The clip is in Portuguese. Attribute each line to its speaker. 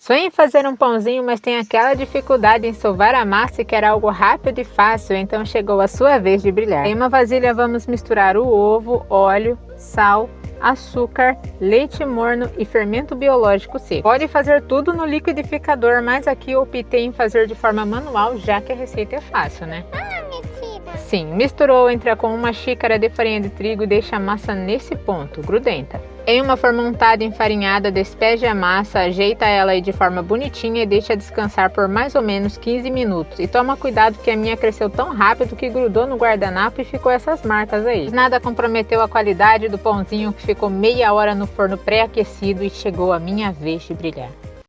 Speaker 1: Sonhei em fazer um pãozinho, mas tem aquela dificuldade em sovar a massa e quer algo rápido e fácil, então chegou a sua vez de brilhar. Em uma vasilha vamos misturar o ovo, óleo, sal, açúcar, leite morno e fermento biológico seco. Pode fazer tudo no liquidificador, mas aqui eu optei em fazer de forma manual, já que a receita é fácil, né? Sim, misturou, entra com uma xícara de farinha de trigo e deixa a massa nesse ponto, grudenta. Em uma forma untada e enfarinhada, despeje a massa, ajeita ela aí de forma bonitinha e deixa descansar por mais ou menos 15 minutos. E toma cuidado que a minha cresceu tão rápido que grudou no guardanapo e ficou essas marcas aí. Nada comprometeu a qualidade do pãozinho, que ficou meia hora no forno pré-aquecido, e chegou a minha vez de brilhar.